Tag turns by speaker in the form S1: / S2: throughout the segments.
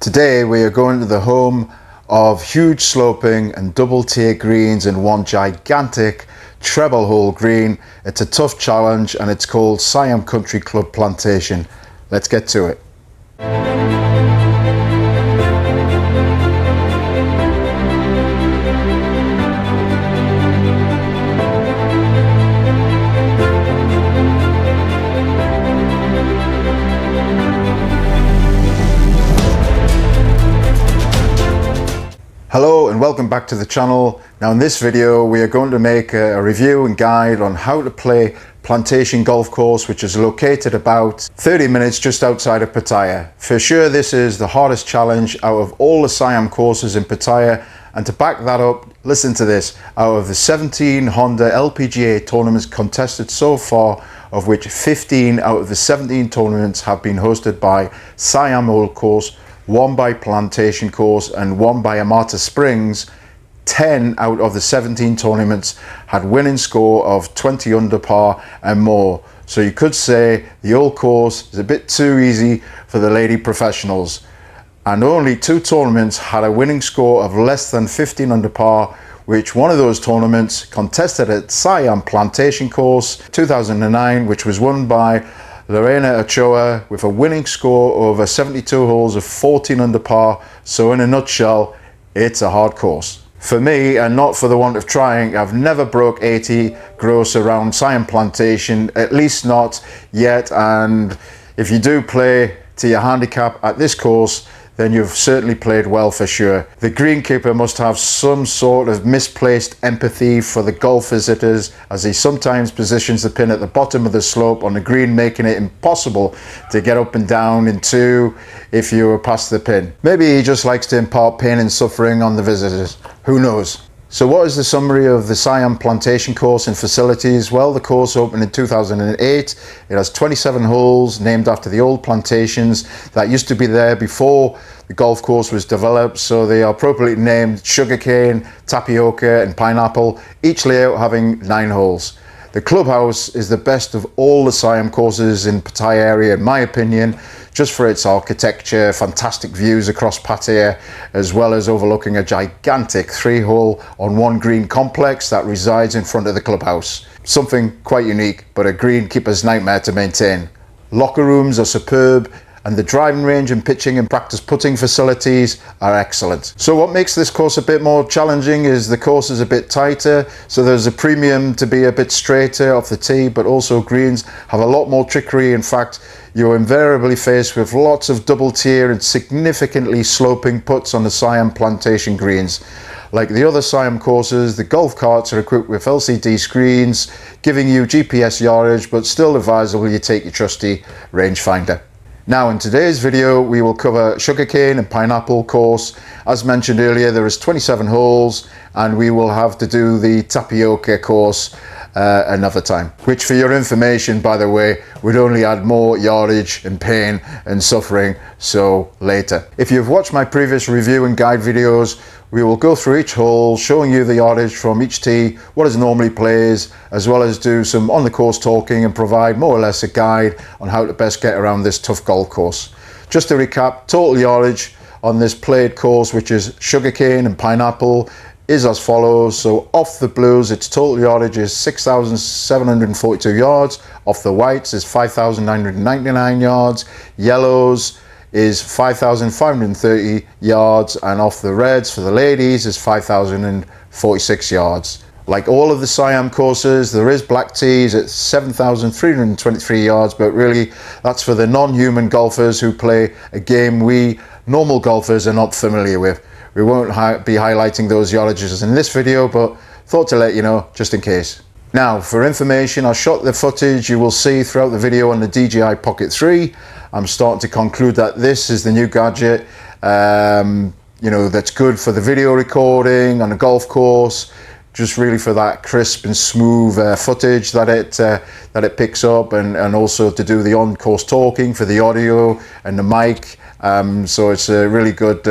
S1: Today we are going to the home of huge sloping and double tier greens and one gigantic treble hole green. It's a tough challenge and it's called Siam Country Club Plantation. Let's get to it. Hello and welcome back to the channel. Now in this video we are going to make a review and guide on how to play Plantation Golf Course, which is located about 30 minutes just outside of Pattaya. For sure this is the hardest challenge out of all the Siam courses in Pattaya, and to back that up, listen to this. Out of the 17 Honda LPGA tournaments contested so far, of which 15 out of the 17 tournaments have been hosted by Siam Old Course, one by Plantation Course and one by Amata Springs, 10 out of the 17 tournaments had winning score of 20 under par and more. So you could say the old course is a bit too easy for the lady professionals. And only 2 tournaments had a winning score of less than 15 under par, which one of those tournaments contested at Siam Plantation Course 2009, which was won by Lorena Ochoa with a winning score over 72 holes of 14 under par. So in a nutshell, it's a hard course. For me, and not for the want of trying, I've never broke 80 gross around Siam Plantation, at least not yet. And if you do play to your handicap at this course, then you've certainly played well for sure. The greenkeeper must have some sort of misplaced empathy for the golf visitors, as he sometimes positions the pin at the bottom of the slope on the green, making it impossible to get up and down in 2 if you were past the pin. Maybe he just likes to impart pain and suffering on the visitors. Who knows? So what is the summary of the Siam Plantation Course and facilities? Well, the course opened in 2008. It has 27 holes named after the old plantations that used to be there before the golf course was developed. So they are appropriately named sugarcane, tapioca and pineapple, each layout having 9 holes. The clubhouse is the best of all the Siam courses in Pattaya area in my opinion, just for its architecture, fantastic views across Pattaya, as well as overlooking a gigantic 3-hole on 1 green complex that resides in front of the clubhouse. Something quite unique, but a greenkeeper's nightmare to maintain. Locker rooms are superb, and the driving range and pitching and practice putting facilities are excellent. So what makes this course a bit more challenging is the course is a bit tighter, so there's a premium to be a bit straighter off the tee, but also greens have a lot more trickery. In fact, you're invariably faced with lots of double tier and significantly sloping putts on the Siam Plantation greens. Like the other Siam courses, the golf carts are equipped with LCD screens, giving you GPS yardage, but still advisable you take your trusty rangefinder. Now in today's video we will cover sugarcane and pineapple course. As mentioned earlier, there is 27 holes and we will have to do the tapioca course another time, which for your information, by the way, would only add more yardage and pain and suffering, so later. If you've watched my previous review and guide videos, we will go through each hole, showing you the yardage from each tee, what it normally plays, as well as do some on the course talking and provide more or less a guide on how to best get around this tough golf course. Just to recap, total yardage on this played course, which is sugarcane and pineapple, is as follows. So off the blues, its total yardage is 6,742 yards. Off the whites is 5,999 yards. Yellows is 5,530 yards, and off the reds for the ladies is 5,046 yards. Like all of the Siam courses, there is black tees at 7,323 yards, but really that's for the non-human golfers who play a game we normal golfers are not familiar with. We won't be highlighting those yardages in this video, but thought to let you know just in case. Now for information, I shot the footage you will see throughout the video on the DJI Pocket 3. I'm starting to conclude that this is the new gadget, you know, that's good for the video recording on a golf course, just really for that crisp and smooth footage that it picks up, and also to do the on-course talking for the audio and the mic. So it's a really good,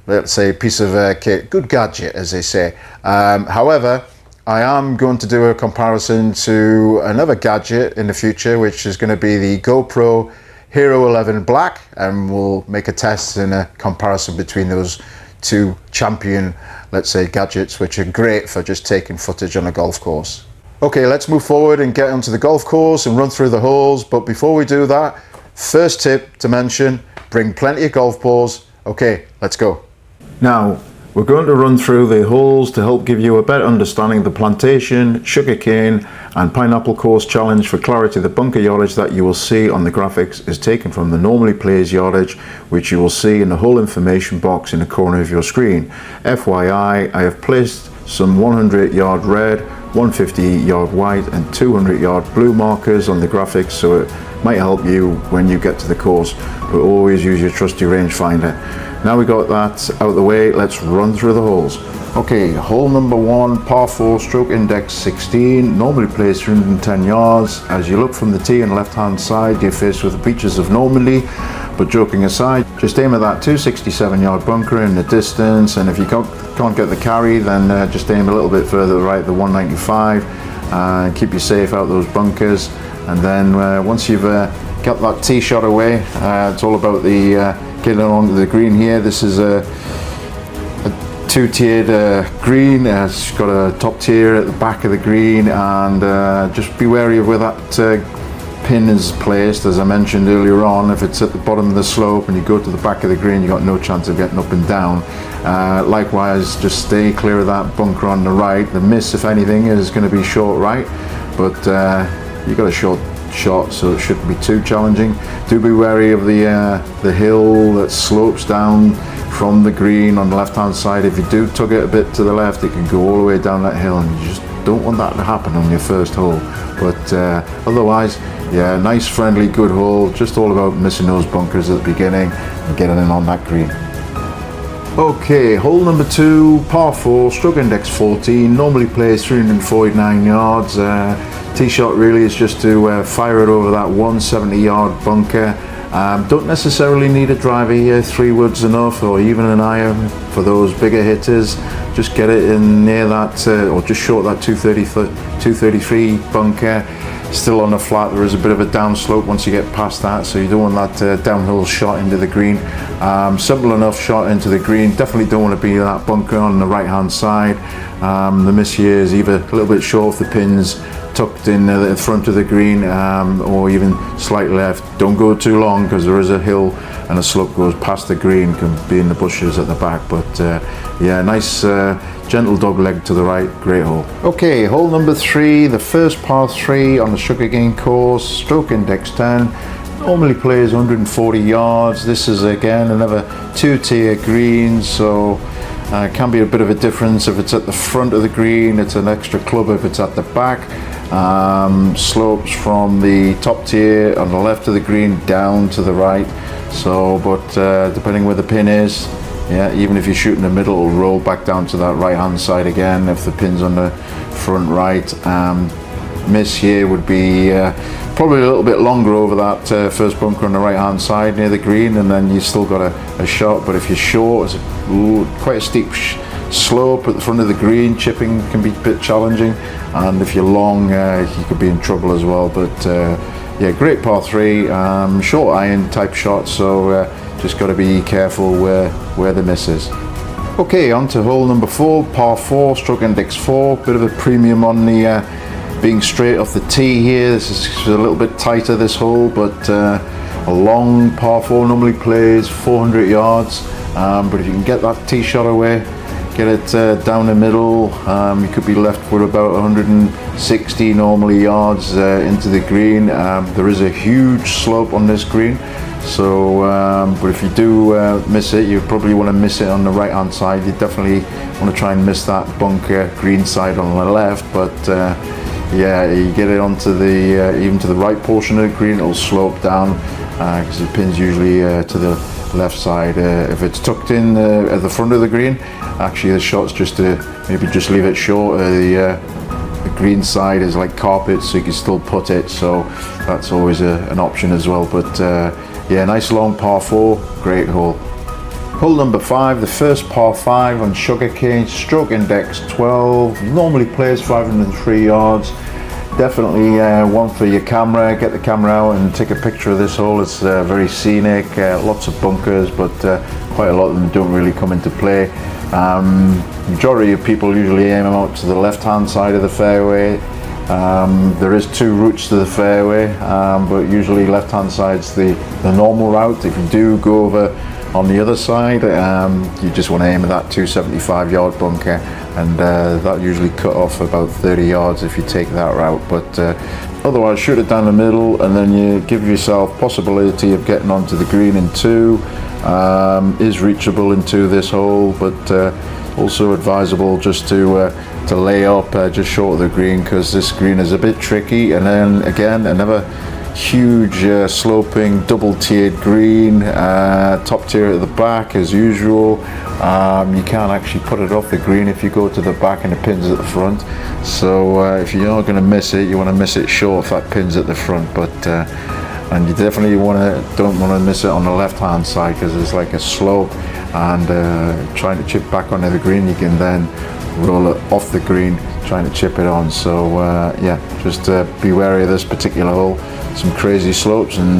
S1: let's say, piece of kit, good gadget, as they say. However, I am going to do a comparison to another gadget in the future, which is going to be the GoPro Hero 11 Black, and we'll make a test and a comparison between those two champion, let's say, gadgets, which are great for just taking footage on a golf course. Okay, let's move forward and get onto the golf course and run through the holes. But before we do that, first tip to mention, bring plenty of golf balls. Okay, let's go. Now, we're going to run through the holes to help give you a better understanding of the plantation, sugarcane and pineapple course challenge. For clarity, the bunker yardage that you will see on the graphics is taken from the normally plays yardage, which you will see in the hole information box in the corner of your screen. FYI, I have placed some 100 yard red, 150 yard white and 200 yard blue markers on the graphics, so it might help you when you get to the course, but always use your trusty rangefinder. Now we got that out of the way, let's run through the holes. Okay, hole number 1, par 4, stroke index 16, normally plays 310 yards. As you look from the tee on the left hand side, you're faced with the beaches of Normandy, but joking aside, just aim at that 267 yard bunker in the distance, and if you can't get the carry, then just aim a little bit further right, the 195, and keep you safe out those bunkers. And then once you've got that tee shot away, it's all about the getting onto the green here. This is a two-tiered green. It's got a top tier at the back of the green, and just be wary of where that pin is placed. As I mentioned earlier on, if it's at the bottom of the slope and you go to the back of the green, you've got no chance of getting up and down. Likewise, just stay clear of that bunker on the right. The miss, if anything, is going to be short right, but you've got a short shot, so it shouldn't be too challenging. Do be wary of the hill that slopes down from the green on the left hand side. If you do tug it a bit to the left, it can go all the way down that hill, and you just don't want that to happen on your first hole. But otherwise, yeah, nice, friendly, good hole. Just all about missing those bunkers at the beginning and getting in on that green. Okay, hole number 2, par 4, stroke index 14, normally plays 349 yards. Tee shot really is just to fire it over that 170 yard bunker. Don't necessarily need a driver here, 3 wood's enough, or even an iron for those bigger hitters. Just get it in near that, or just short that 233 bunker. Still on the flat, there is a bit of a downslope once you get past that, so you don't want that downhill shot into the green. Simple enough shot into the green. Definitely don't want to be that bunker on the right hand side. The miss here is either a little bit short of the pins, tucked in the front of the green, or even slightly left. Don't go too long, because there is a hill and a slope goes past the green, can be in the bushes at the back. But yeah, nice gentle dog leg to the right, great hole. Okay, hole number 3, the first par 3 on the sugarcane course, stroke index 10, normally plays 140 yards. This is again another 2-tier green, so can be a bit of a difference if it's at the front of the green. It's an extra club if it's at the back. Slopes from the top tier on the left of the green down to the right, so but depending where the pin is, yeah, even if you shoot in the middle, it'll roll back down to that right hand side again if the pin's on the front right. Miss here would be probably a little bit longer over that first bunker on the right hand side near the green, and then you still got a shot. But if you're short, it's quite a steep slope at the front of the green. Chipping can be a bit challenging, and if you're long, you could be in trouble as well. But yeah, great par 3, short iron type shot, so just got to be careful where the miss is. Okay, on to hole number 4, par 4, stroke index 4. Bit of a premium on the being straight off the tee here. This is a little bit tighter, this hole, but a long par 4 normally plays 400 yards. But if you can get that tee shot away, get it down the middle, you could be left with about 160 normally yards into the green. There is a huge slope on this green, so but if you do miss it, you probably want to miss it on the right hand side. You definitely want to try and miss that bunker green side on the left, but yeah, you get it onto the even to the right portion of the green, it'll slope down, because the pin's usually to the left side. If it's tucked in at the front of the green, actually the shot's just to maybe just leave it short. The green side is like carpet, so you can still put it, so that's always an option as well. But yeah, nice long par 4, great hole. Hole number 5, the first par 5 on sugarcane, stroke index 12, normally plays 503 yards. Definitely one for your camera. Get the camera out and take a picture of this hole. It's very scenic, lots of bunkers, but quite a lot of them don't really come into play. Majority of people usually aim them out to the left hand side of the fairway. There is two routes to the fairway, but usually left hand side's the normal route. If you do go over on the other side, you just want to aim at that 275 yard bunker, and that usually cut off about 30 yards if you take that route. But otherwise, shoot it down the middle, and then you give yourself possibility of getting onto the green in two. Is reachable into this hole, but also advisable just to lay up just short of the green, because this green is a bit tricky. And then again, another huge sloping double tiered green, top tier at the back as usual. You can't actually put it off the green if you go to the back and the pin's at the front. So if you're going to miss it, you want to miss it short if that pin's at the front. But and you definitely don't want to miss it on the left hand side, because there's like a slope, and trying to chip back onto the green, you can then roll it off the green trying to chip it on. So yeah, just be wary of this particular hole. Some crazy slopes and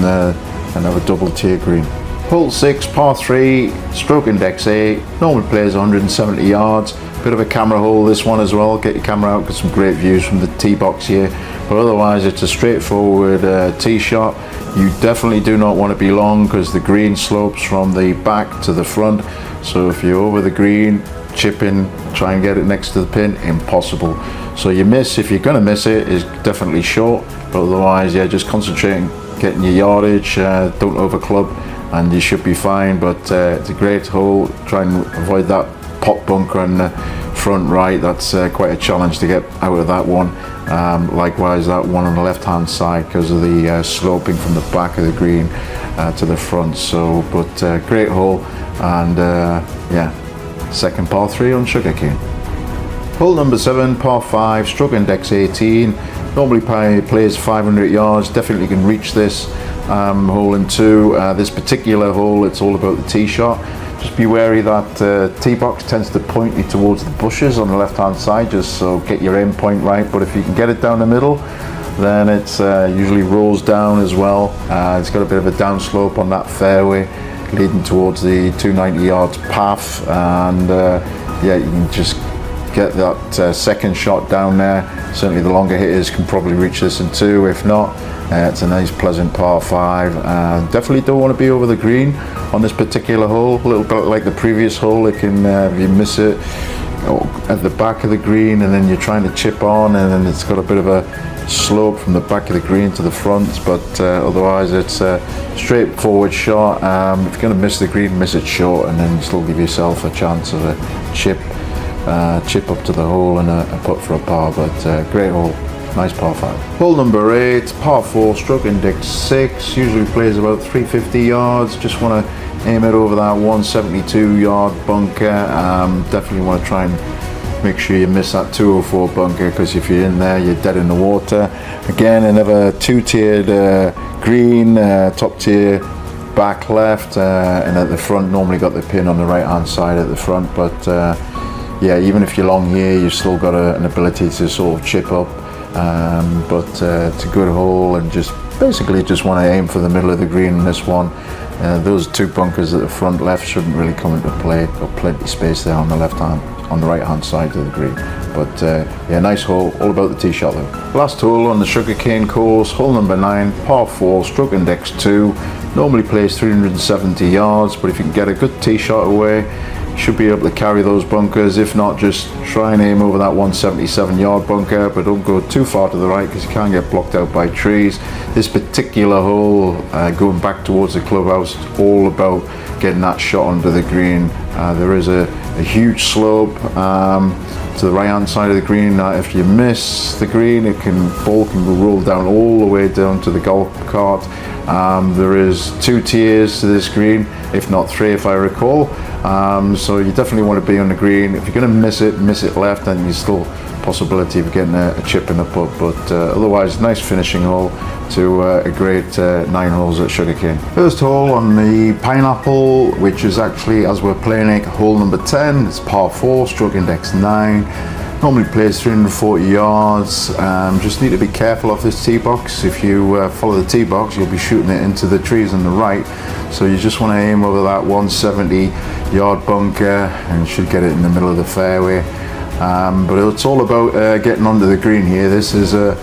S1: another double tier green. Hole 6, par 3, stroke index 8, normally plays 170 yards. Bit of a camera hole this one as well. Get your camera out, get some great views from the tee box here. But otherwise it's a straightforward tee shot. You definitely do not want to be long, because the green slopes from the back to the front. So if you're over the green, chip in, try and get it next to the pin, impossible. So you miss, if you're going to miss it, is definitely short. But otherwise, yeah, just concentrating, getting your yardage, don't over club, and you should be fine. But it's a great hole. Try and avoid that pot bunker on the front right. That's quite a challenge to get out of that one. Likewise, that one on the left hand side, because of the sloping from the back of the green to the front. So, but great hole, and yeah, second par 3 on sugarcane. Hole number 7, par 5, stroke index 18. Normally plays 500 yards. Definitely can reach this hole in 2. This particular hole, it's all about the tee shot. Just be wary that tee box tends to point you towards the bushes on the left hand side, just so get your aim point right. But if you can get it down the middle, then it's usually rolls down as well. It's got a bit of a downslope on that fairway leading towards the 290 yards path, and yeah, you can just get that second shot down there. Certainly the longer hitters can probably reach this in 2. If not, it's a nice pleasant par 5. Definitely don't want to be over the green on this particular hole. A little bit like the previous hole, it can if you miss it at the back of the green, and then you're trying to chip on, and then it's got a bit of a slope from the back of the green to the front. But otherwise it's a straightforward shot. If you're going to miss the green, miss it short, and then still give yourself a chance of a chip up to the hole and a putt for a par. But great hole, nice par 5. Hole number 8, par 4, stroke index 6. Usually plays about 350 yards. Just want to aim it over that 172 yard bunker. Definitely want to try and make sure you miss that 204 bunker, because if you're in there, you're dead in the water. Again, another 2-tiered green, top tier back left, and at the front normally got the pin on the right hand side at the front. But yeah, even if you're long here, you've still got an ability to sort of chip up. But it's a good hole, and just basically just want to aim for the middle of the green in this one. Those 2 bunkers at the front left shouldn't really come into play. Got plenty of space there on the right hand side of the green. But yeah, nice hole, all about the tee shot though. Last hole on the sugarcane course, hole number 9, par 4, stroke index 2. Normally plays 370 yards, but if you can get a good tee shot away, you should be able to carry those bunkers. If not, just try and aim over that 177 yard bunker, but don't go too far to the right, because you can get blocked out by trees. This particular hole, going back towards the clubhouse, is all about getting that shot under the green. There is a huge slope to the right hand side of the green. If you miss the green, ball can roll down all the way down to the golf cart. There is 2 tiers to this green, if not 3 if I recall. So you definitely want to be on the green. If you're going to miss it left, then there's still possibility of getting a chip in the putt. But otherwise, nice finishing hole to a great 9 holes at sugarcane. First hole on the pineapple, which is actually, as we're playing it, hole number 10. It's par 4, stroke index 9. Normally plays 340 yards. Just need to be careful of this tee box. If you follow the tee box, you'll be shooting it into the trees on the right. So you just want to aim over that 170 yard bunker and you should get it in the middle of the fairway. But it's all about getting onto the green here. This is a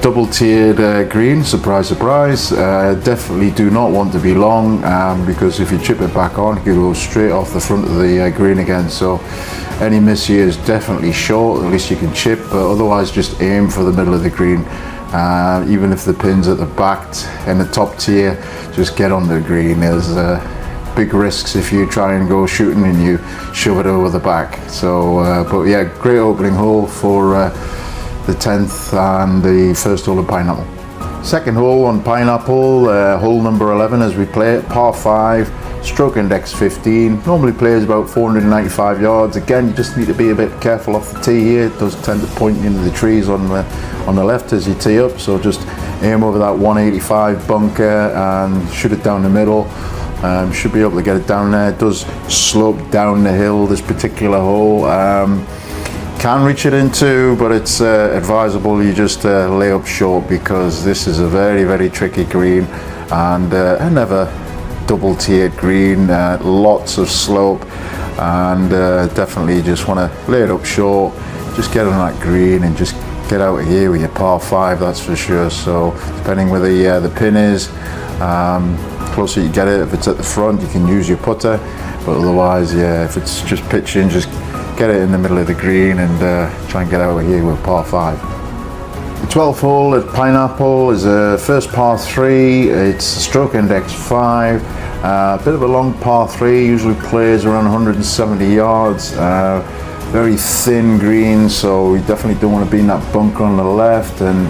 S1: double tiered green, surprise surprise. Definitely do not want to be long, because if you chip it back on, you go straight off the front of the green again. So any miss here is definitely short. At least you can chip, but otherwise just aim for the middle of the green. Even if the pin's at the back and the top tier, just get on the green. There's big risks if you try and go shooting and you shove it over the back. So but yeah, great opening hole for the 10th and the first hole of Pineapple. Second hole on Pineapple, hole number 11 as we play it, par 5, stroke index 15. Normally plays about 495 yards. Again, you just need to be a bit careful off the tee here. It does tend to point into the trees on the left as you tee up. So just aim over that 185 bunker and shoot it down the middle. Should be able to get it down there. It does slope down the hill, this particular hole. Can reach it into, but it's advisable you just lay up short, because this is a very, very tricky green and another double tiered green, lots of slope, and definitely just want to lay it up short, just get on that green and just get out of here with your par 5, that's for sure. So depending where the pin is, closer you get it, if it's at the front you can use your putter, but otherwise, yeah, if it's just pitching, just get it in the middle of the green and try and get out of here with par 5. The 12th hole at Pineapple is a first par 3. It's a stroke index 5. A bit of a long par 3, usually plays around 170 yards. Very thin green, so you definitely don't want to be in that bunker on the left, and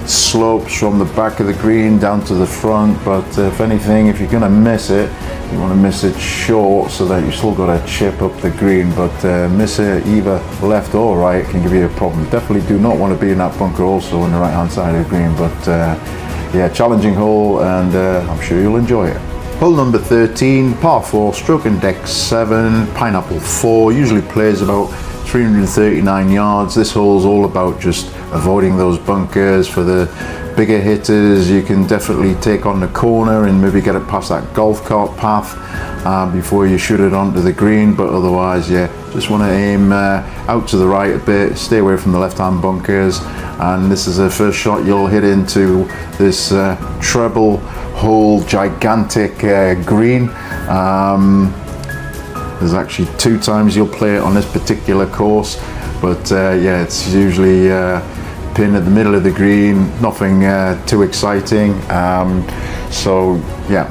S1: slopes from the back of the green down to the front. But if anything, if you're going to miss it, you want to miss it short so that you still got a chip up the green, but miss it either left or right can give you a problem. Definitely do not want to be in that bunker also on the right hand side of the green. But yeah, challenging hole, and I'm sure you'll enjoy it. Hole number 13, par 4, stroke index 7, Pineapple 4, usually plays about 339 yards. This hole's all about just avoiding those bunkers. For the bigger hitters, you can definitely take on the corner and maybe get it past that golf cart path before you shoot it onto the green. But otherwise, yeah, just want to aim out to the right a bit, stay away from the left-hand bunkers. And this is the first shot you'll hit into this treble hole, gigantic green. There's actually 2 times you'll play it on this particular course, but yeah, it's usually pin at the middle of the green, nothing too exciting. So yeah,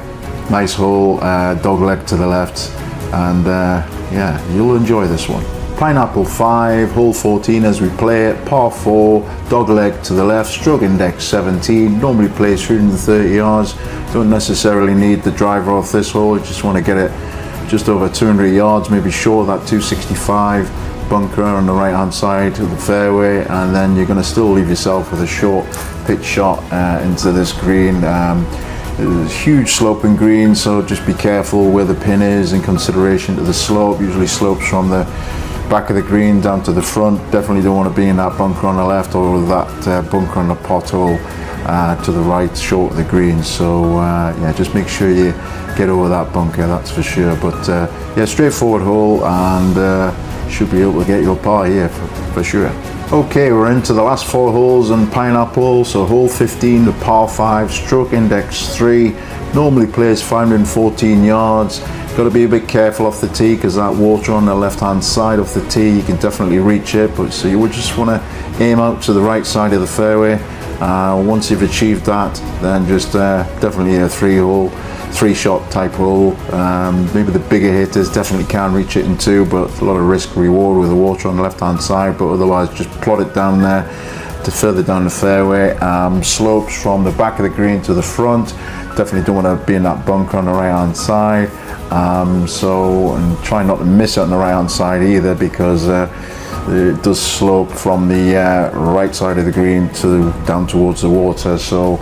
S1: nice hole, dog leg to the left, and yeah, you'll enjoy this one. Pineapple 5, hole 14 as we play it, par 4, dog leg to the left, stroke index 17, normally plays 330 yards. Don't necessarily need the driver off this hole, you just want to get it just over 200 yards, maybe short of that 265 bunker on the right hand side of the fairway, and then you're going to still leave yourself with a short pitch shot into this green. It's a huge sloping green, so just be careful where the pin is in consideration to the slope. Usually slopes from the back of the green down to the front. Definitely don't want to be in that bunker on the left, or that bunker on the pothole to the right, short of the green. So yeah, just make sure you get over that bunker, that's for sure. But yeah, straightforward hole, and should be able to get your par here for sure. Okay, we're into the last 4 holes on Pineapple. So hole 15, the par 5, stroke index 3, normally plays 514 yards. Got to be a bit careful off the tee, because that water on the left hand side of the tee, you can definitely reach it, but so you would just want to aim out to the right side of the fairway. Once you've achieved that, then just definitely a 3-shot type hole. Maybe the bigger hitters definitely can reach it in 2, but a lot of risk reward with the water on the left hand side. But otherwise, just plot it down there to further down the fairway. Slopes from the back of the green to the front. Definitely don't want to be in that bunker on the right hand side. And try not to miss it on the right hand side either, because it does slope from the right side of the green to down towards the water. So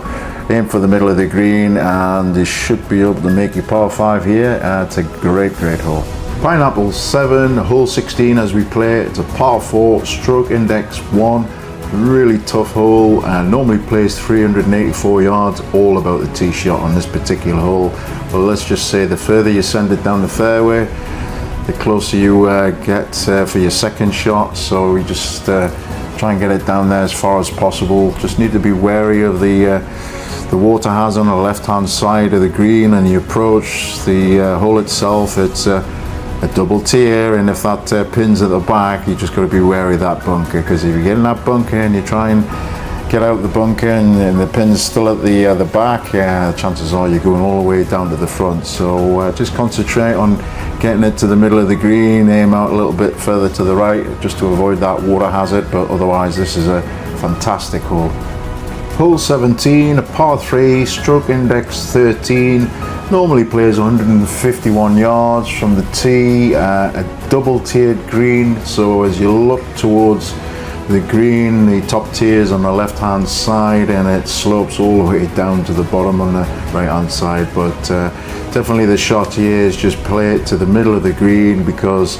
S1: aim for the middle of the green, and you should be able to make your par 5 here. It's a great hole. Pineapple 7, hole 16 as we play. It's a par 4, stroke index 1. Really tough hole, and normally plays 384 yards. All about the tee shot on this particular hole. But let's just say the further you send it down the fairway, the closer you get for your second shot. So you just try and get it down there as far as possible. Just need to be wary of the water hazard on the left hand side of the green, and you approach the hole itself. It's a double tier, and if that pin's at the back, you just got to be wary of that bunker, because if you get in that bunker and you try and get out the bunker and the pin's still at the back, chances are you're going all the way down to the front. So just concentrate on getting it to the middle of the green, aim out a little bit further to the right just to avoid that water hazard, but otherwise this is a fantastic hole. Hole 17, a par 3, stroke index 13, normally plays 151 yards from the tee, a double tiered green. So as you look towards the green, the top tier is on the left hand side, and it slopes all the way down to the bottom on the right hand side. But definitely the shot here is just play it to the middle of the green, because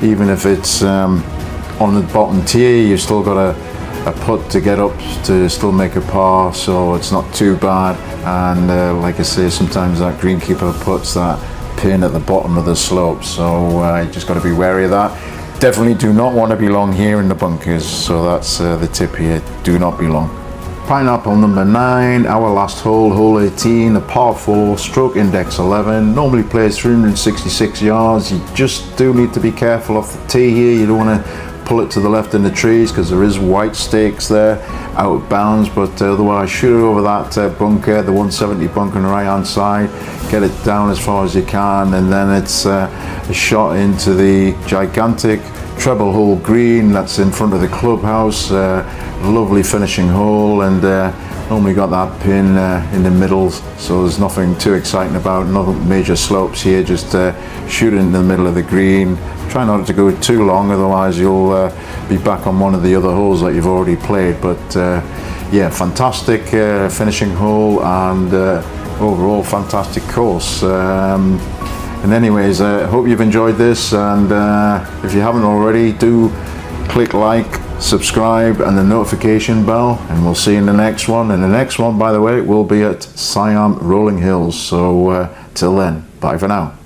S1: even if it's on the bottom tier, you've still got a putt to get up to still make a par, so it's not too bad. And like I say, sometimes that greenkeeper puts that pin at the bottom of the slope, so you just got to be wary of that. Definitely do not want to be long here in the bunkers, so that's the tip here, do not be long. Pineapple number 9, our last hole, hole 18, a par 4, stroke index 11, normally plays 366 yards. You just do need to be careful off the tee here. You don't want to pull it to the left in the trees, because there is white stakes there out of bounds, but otherwise shoot it over that bunker, the 170 bunker on the right hand side, get it down as far as you can, and then it's a shot into the gigantic treble hole green that's in front of the clubhouse. Lovely finishing hole, and normally got that pin in the middle, so there's nothing too exciting about, no major slopes here, just shoot it in the middle of the green. Try not to go too long, otherwise you'll be back on one of the other holes that you've already played. But yeah, fantastic finishing hole, and overall fantastic course. And anyways, I hope you've enjoyed this, and if you haven't already, do click like, subscribe, and the notification bell, and we'll see you in the next one. And the next one, by the way, will be at Siam Rolling Hills. So till then, bye for now.